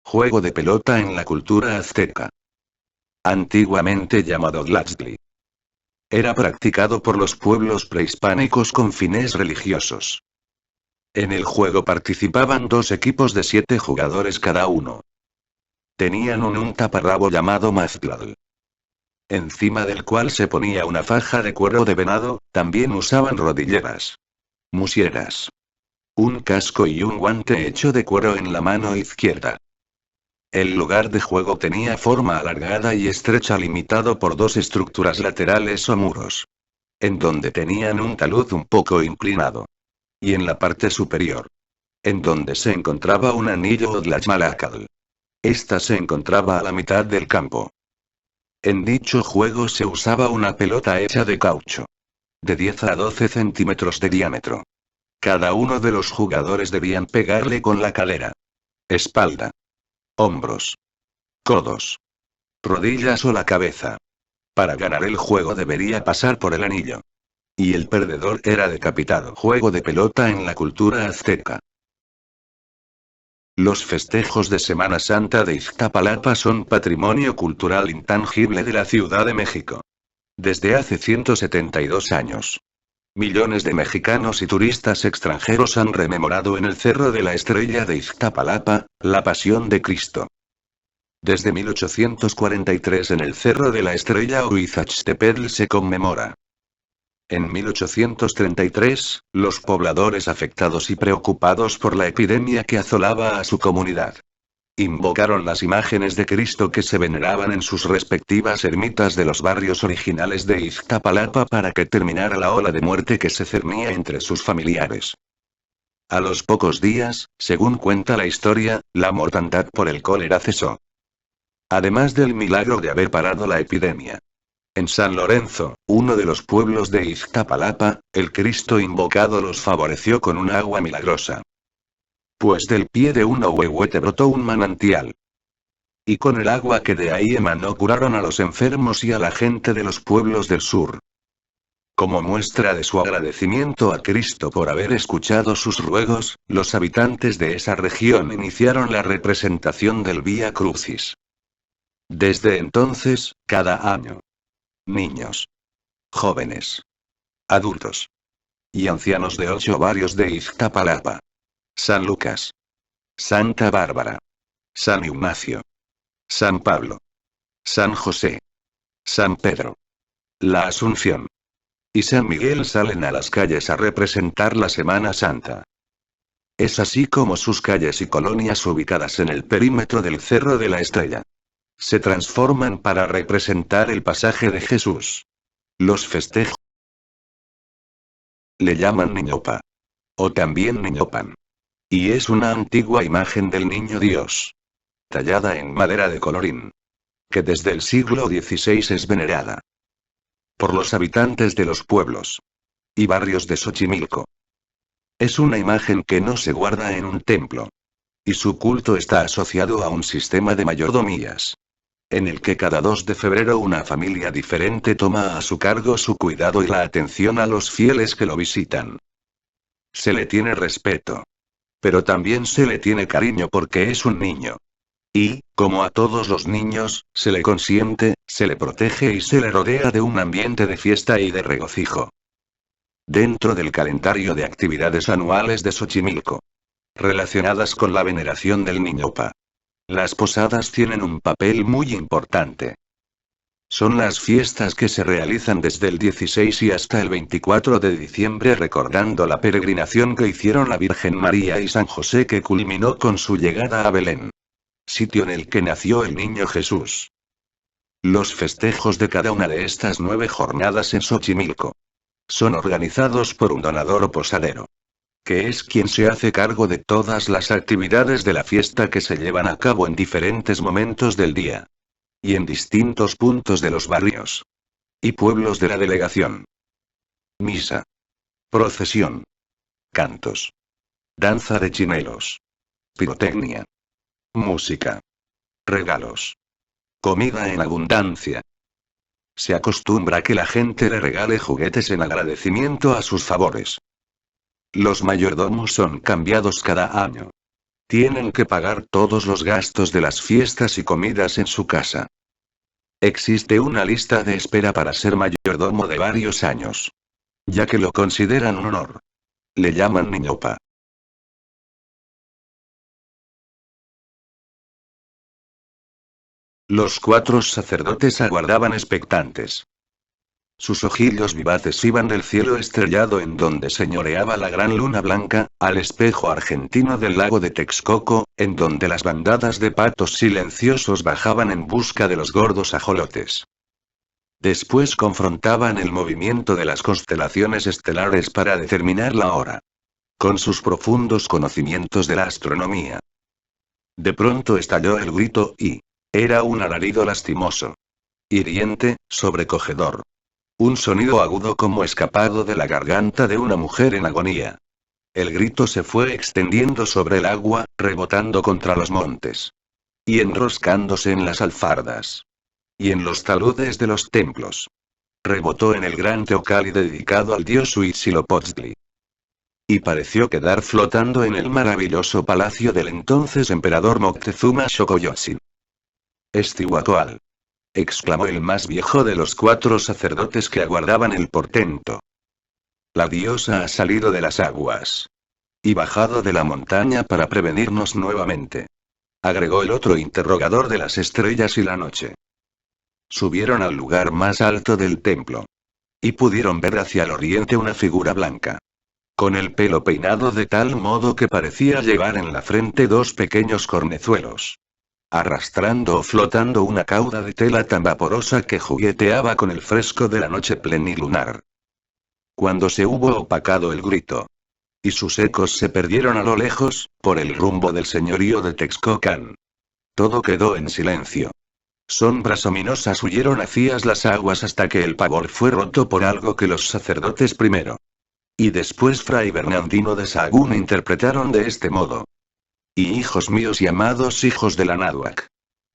Juego de pelota en la cultura azteca. Antiguamente llamado Tlachtli. Era practicado por los pueblos prehispánicos con fines religiosos. En el juego participaban dos equipos de 7 jugadores cada uno. Tenían un taparrabo llamado maztlatl, encima del cual se ponía una faja de cuero de venado. También usaban rodilleras, musieras, un casco y un guante hecho de cuero en la mano izquierda. El lugar de juego tenía forma alargada y estrecha, limitado por dos estructuras laterales o muros, en donde tenían un talud un poco inclinado. Y en la parte superior, en donde se encontraba un anillo o tlaxmalacatl. Esta se encontraba a la mitad del campo. En dicho juego se usaba una pelota hecha de caucho, de 10 a 12 centímetros de diámetro. Cada uno de los jugadores debían pegarle con la cadera, espalda, hombros, codos, rodillas o la cabeza. Para ganar el juego debería pasar por el anillo. Y el perdedor era decapitado. Juego de pelota en la cultura azteca. Los festejos de Semana Santa de Iztapalapa son patrimonio cultural intangible de la Ciudad de México. Desde hace 172 años. Millones de mexicanos y turistas extranjeros han rememorado en el Cerro de la Estrella de Iztapalapa, la Pasión de Cristo. Desde 1843 en el Cerro de la Estrella o Izachtepetl se conmemora. En 1833, los pobladores afectados y preocupados por la epidemia que asolaba a su comunidad, invocaron las imágenes de Cristo que se veneraban en sus respectivas ermitas de los barrios originales de Iztapalapa para que terminara la ola de muerte que se cernía entre sus familiares. A los pocos días, según cuenta la historia, la mortandad por el cólera cesó. Además del milagro de haber parado la epidemia. En San Lorenzo, uno de los pueblos de Iztapalapa, el Cristo invocado los favoreció con un agua milagrosa. Pues del pie de un ahuehuete brotó un manantial. Y con el agua que de ahí emanó curaron a los enfermos y a la gente de los pueblos del sur. Como muestra de su agradecimiento a Cristo por haber escuchado sus ruegos, los habitantes de esa región iniciaron la representación del Vía Crucis. Desde entonces, cada año, niños, jóvenes, adultos y ancianos de 8 barrios de Iztapalapa, San Lucas, Santa Bárbara, San Ignacio, San Pablo, San José, San Pedro, la Asunción y San Miguel salen a las calles a representar la Semana Santa. Es así como sus calles y colonias ubicadas en el perímetro del Cerro de la Estrella se transforman para representar el pasaje de Jesús. Los festejos le llaman Niñopa, o también Niñopan. Y es una antigua imagen del Niño Dios, tallada en madera de colorín, que desde el siglo XVI es venerada por los habitantes de los pueblos y barrios de Xochimilco. Es una imagen que no se guarda en un templo, y su culto está asociado a un sistema de mayordomías, en el que cada 2 de febrero una familia diferente toma a su cargo su cuidado y la atención a los fieles que lo visitan. Se le tiene respeto, pero también se le tiene cariño porque es un niño. Y, como a todos los niños, se le consiente, se le protege y se le rodea de un ambiente de fiesta y de regocijo. Dentro del calendario de actividades anuales de Xochimilco, relacionadas con la veneración del Niñopa, las posadas tienen un papel muy importante. Son las fiestas que se realizan desde el 16 y hasta el 24 de diciembre recordando la peregrinación que hicieron la Virgen María y San José que culminó con su llegada a Belén, sitio en el que nació el niño Jesús. Los festejos de cada una de estas 9 jornadas en Xochimilco son organizados por un donador o posadero, que es quien se hace cargo de todas las actividades de la fiesta que se llevan a cabo en diferentes momentos del día y en distintos puntos de los barrios y pueblos de la delegación. Misa, procesión, cantos, danza de chinelos, pirotecnia, música, regalos, comida en abundancia. Se acostumbra que la gente le regale juguetes en agradecimiento a sus favores. Los mayordomos son cambiados cada año. Tienen que pagar todos los gastos de las fiestas y comidas en su casa. Existe una lista de espera para ser mayordomo de varios años. Ya que lo consideran un honor. Le llaman niñopa. Los 4 sacerdotes aguardaban expectantes. Sus ojillos vivaces iban del cielo estrellado en donde señoreaba la gran luna blanca, al espejo argentino del lago de Texcoco, en donde las bandadas de patos silenciosos bajaban en busca de los gordos ajolotes. Después confrontaban el movimiento de las constelaciones estelares para determinar la hora. Con sus profundos conocimientos de la astronomía. De pronto estalló el grito y... era un alarido lastimoso. Hiriente, sobrecogedor. Un sonido agudo como escapado de la garganta de una mujer en agonía. El grito se fue extendiendo sobre el agua, rebotando contra los montes. Y enroscándose en las alfardas. Y en los taludes de los templos. Rebotó en el gran teocalli dedicado al dios Huitzilopochtli. Y pareció quedar flotando en el maravilloso palacio del entonces emperador Moctezuma Xocoyotzin. Estihuacoal. Exclamó el más viejo de los 4 sacerdotes que aguardaban el portento. La diosa ha salido de las aguas. Y bajado de la montaña para prevenirnos nuevamente. Agregó el otro interrogador de las estrellas y la noche. Subieron al lugar más alto del templo. Y pudieron ver hacia el oriente una figura blanca. Con el pelo peinado de tal modo que parecía llevar en la frente 2 pequeños cornezuelos. Arrastrando o flotando una cauda de tela tan vaporosa que jugueteaba con el fresco de la noche plenilunar. Cuando se hubo opacado el grito. Y sus ecos se perdieron a lo lejos, por el rumbo del señorío de Texcocan. Todo quedó en silencio. Sombras ominosas huyeron hacia las aguas hasta que el pavor fue roto por algo que los sacerdotes primero. Y después Fray Bernardino de Sahagún interpretaron de este modo. Y hijos míos y amados hijos del Anáhuac.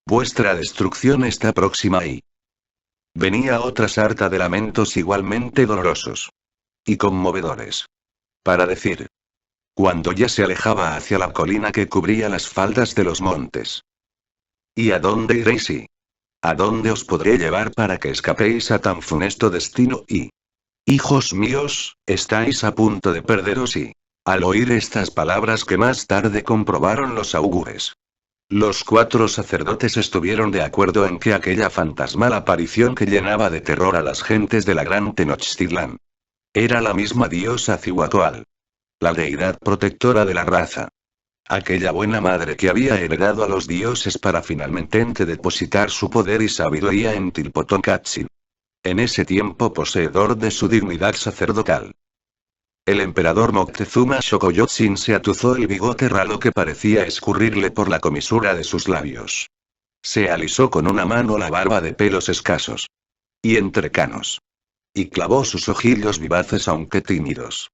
Vuestra destrucción está próxima y... venía otra sarta de lamentos igualmente dolorosos. Y conmovedores. Para decir. Cuando ya se alejaba hacia la colina que cubría las faldas de los montes. ¿Y a dónde iréis y? ¿A dónde os podré llevar para que escapéis a tan funesto destino y... hijos míos, estáis a punto de perderos y... al oír estas palabras que más tarde comprobaron los augures. Los 4 sacerdotes estuvieron de acuerdo en que aquella fantasmal aparición que llenaba de terror a las gentes de la gran Tenochtitlán. Era la misma diosa Cihuacoal. La deidad protectora de la raza. Aquella buena madre que había heredado a los dioses para finalmente depositar su poder y sabiduría en Tilpotocatzin. En ese tiempo poseedor de su dignidad sacerdotal. El emperador Moctezuma Xocoyotzin se atuzó el bigote ralo que parecía escurrirle por la comisura de sus labios. Se alisó con una mano la barba de pelos escasos. Y entrecanos. Y clavó sus ojillos vivaces aunque tímidos.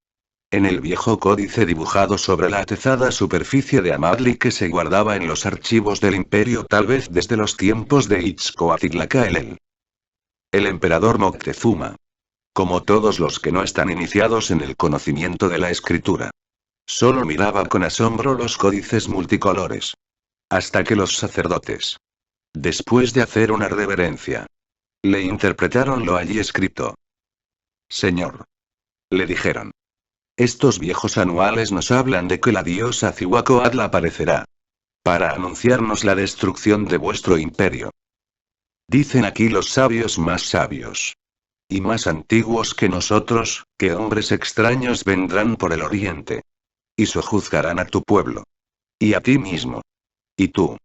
En el viejo códice dibujado sobre la atezada superficie de Amadli que se guardaba en los archivos del imperio tal vez desde los tiempos de Itzcoatl. El emperador Moctezuma. Como todos los que no están iniciados en el conocimiento de la escritura. Solo miraba con asombro los códices multicolores. Hasta que los sacerdotes. Después de hacer una reverencia. Le interpretaron lo allí escrito. Señor. Le dijeron. Estos viejos anuales nos hablan de que la diosa Cihuacoatl aparecerá. Para anunciarnos la destrucción de vuestro imperio. Dicen aquí los sabios más sabios. Y más antiguos que nosotros, que hombres extraños vendrán por el oriente. Y sojuzgarán a tu pueblo. Y a ti mismo. Y tú.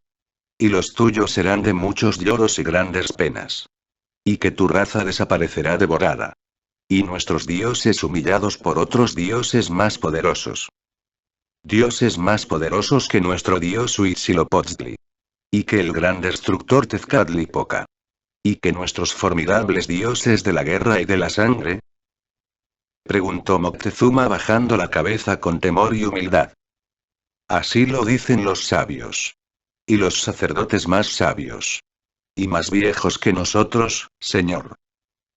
Y los tuyos serán de muchos lloros y grandes penas. Y que tu raza desaparecerá devorada. Y nuestros dioses humillados por otros dioses más poderosos. Dioses más poderosos que nuestro dios Huitzilopochtli. Y que el gran destructor Tezcatlipoca. ¿Y que nuestros formidables dioses de la guerra y de la sangre? Preguntó Moctezuma bajando la cabeza con temor y humildad. Así lo dicen los sabios. Y los sacerdotes más sabios. Y más viejos que nosotros, señor.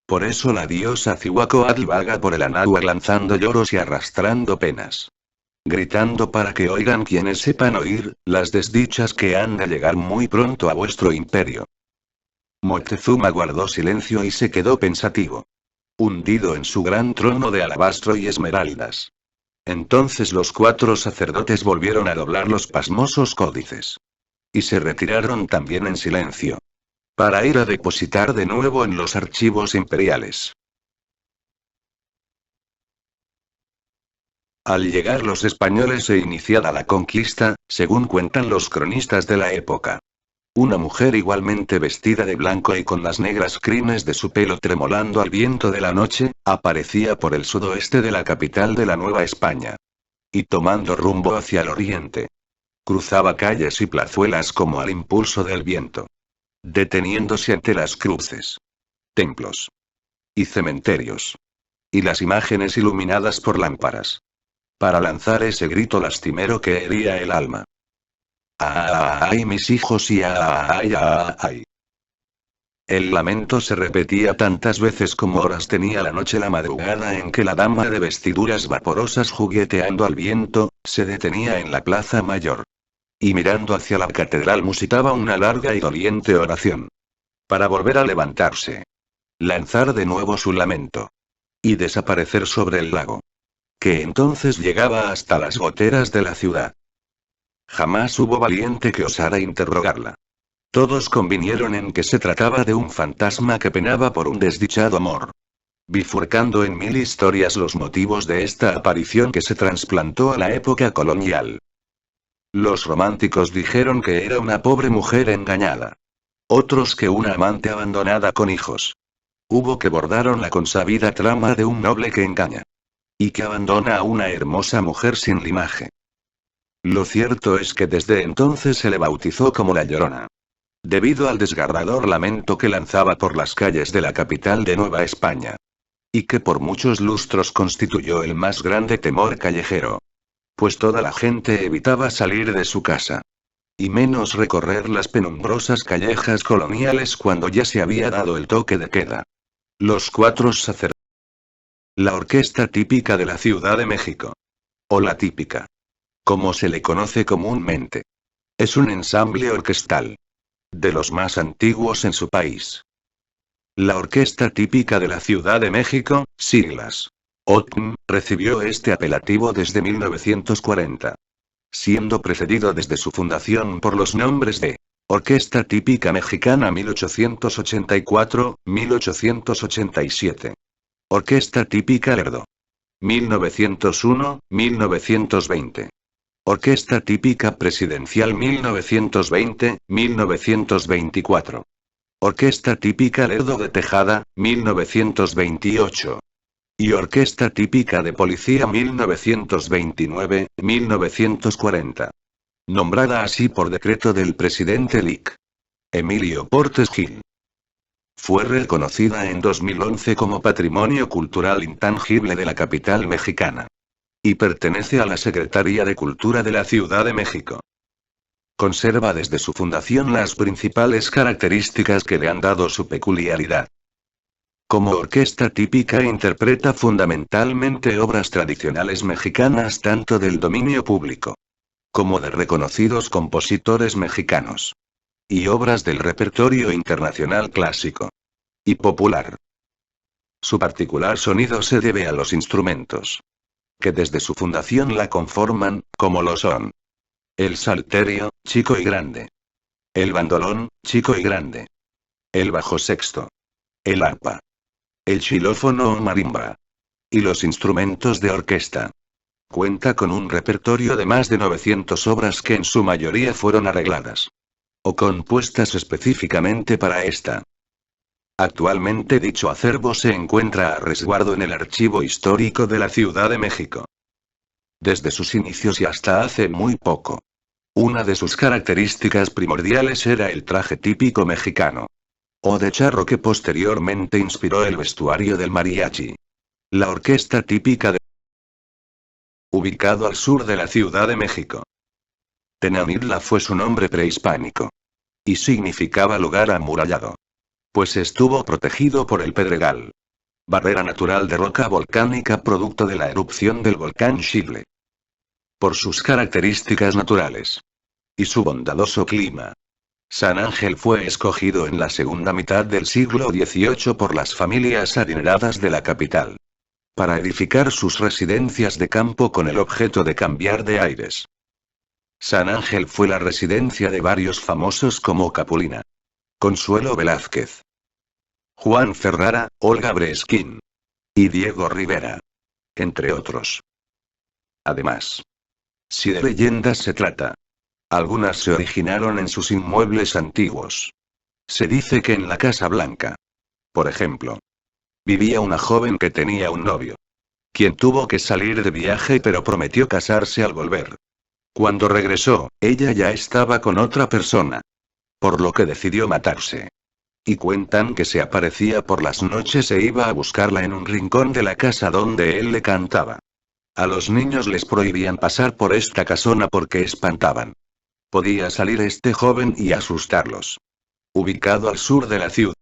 Por eso la diosa Cihuacoatl vaga por el Anáhuac lanzando lloros y arrastrando penas. gritando para que oigan quienes sepan oír, las desdichas que han de llegar muy pronto a vuestro imperio. Moctezuma guardó silencio y se quedó pensativo, hundido en su gran trono de alabastro y esmeraldas. Entonces los 4 sacerdotes volvieron a doblar los pasmosos códices. Y se retiraron también en silencio, para ir a depositar de nuevo en los archivos imperiales. Al llegar los españoles e iniciada la conquista, según cuentan los cronistas de la época, una mujer igualmente vestida de blanco y con las negras crines de su pelo tremolando al viento de la noche, aparecía por el sudoeste de la capital de la Nueva España. Y tomando rumbo hacia el oriente, cruzaba calles y plazuelas como al impulso del viento, deteniéndose ante las cruces, templos y cementerios, y las imágenes iluminadas por lámparas, para lanzar ese grito lastimero que hería el alma. ¡Ay, mis hijos! Y ¡ay, ay, ay! El lamento se repetía tantas veces como horas tenía la noche la madrugada en que la dama de vestiduras vaporosas jugueteando al viento, se detenía en la plaza mayor. Y mirando hacia la catedral musitaba una larga y doliente oración. Para volver a levantarse. Lanzar de nuevo su lamento. Y desaparecer sobre el lago. Que entonces llegaba hasta las goteras de la ciudad. Jamás hubo valiente que osara interrogarla. Todos convinieron en que se trataba de un fantasma que penaba por un desdichado amor. Bifurcando en 1000 historias los motivos de esta aparición que se trasplantó a la época colonial. Los románticos dijeron que era una pobre mujer engañada. Otros que una amante abandonada con hijos. Hubo que bordaron la consabida trama de un noble que engaña. Y que abandona a una hermosa mujer sin limaje. Lo cierto es que desde entonces se le bautizó como La Llorona. Debido al desgarrador lamento que lanzaba por las calles de la capital de Nueva España. Y que por muchos lustros constituyó el más grande temor callejero. Pues toda la gente evitaba salir de su casa. Y menos recorrer las penumbrosas callejas coloniales cuando ya se había dado el toque de queda. Los 4 sacerdotes. La orquesta típica de la Ciudad de México. O la típica, como se le conoce comúnmente. Es un ensamble orquestal. De los más antiguos en su país. La Orquesta Típica de la Ciudad de México, siglas OTM, recibió este apelativo desde 1940. Siendo precedido desde su fundación por los nombres de Orquesta Típica Mexicana 1884, 1887. Orquesta Típica Lerdo. 1901, 1920. Orquesta Típica Presidencial 1920, 1924. Orquesta Típica Lerdo de Tejada, 1928. Y Orquesta Típica de Policía 1929, 1940. Nombrada así por decreto del presidente Lic. Emilio Portes Gil. Fue reconocida en 2011 como Patrimonio Cultural Intangible de la capital mexicana. Y pertenece a la Secretaría de Cultura de la Ciudad de México. Conserva desde su fundación las principales características que le han dado su peculiaridad. Como orquesta típica interpreta fundamentalmente obras tradicionales mexicanas tanto del dominio público como de reconocidos compositores mexicanos. Y obras del repertorio internacional clásico y popular. Su particular sonido se debe a los instrumentos que desde su fundación la conforman, como lo son el salterio, chico y grande. El bandolón, chico y grande. El bajo sexto. El arpa. El xilófono o marimba. Y los instrumentos de orquesta. Cuenta con un repertorio de más de 900 obras que en su mayoría fueron arregladas o compuestas específicamente para esta. Actualmente dicho acervo se encuentra a resguardo en el Archivo Histórico de la Ciudad de México. Desde sus inicios y hasta hace muy poco. Una de sus características primordiales era el traje típico mexicano. O de charro que posteriormente inspiró el vestuario del mariachi. La orquesta típica de ubicado al sur de la Ciudad de México. Tenamidla fue su nombre prehispánico. Y significaba lugar amurallado. Pues estuvo protegido por el Pedregal. Barrera natural de roca volcánica producto de la erupción del volcán Xitle. por sus características naturales y su bondadoso clima. San Ángel fue escogido en la segunda mitad del siglo XVIII por las familias adineradas de la capital para edificar sus residencias de campo con el objeto de cambiar de aires. San Ángel fue la residencia de varios famosos como Capulina, Consuelo Velázquez, Juan Ferrara, Olga Breskin y Diego Rivera, entre otros. Además, si de leyendas se trata, algunas se originaron en sus inmuebles antiguos. Se dice que en la Casa Blanca, por ejemplo, vivía una joven que tenía un novio, quien tuvo que salir de viaje pero prometió casarse al volver. Cuando regresó, ella ya estaba con otra persona, por lo que decidió matarse. Y cuentan que se aparecía por las noches e iba a buscarla en un rincón de la casa donde él le cantaba. A los niños les prohibían pasar por esta casona porque espantaban. Podía salir este joven y asustarlos. Ubicado al sur de la ciudad,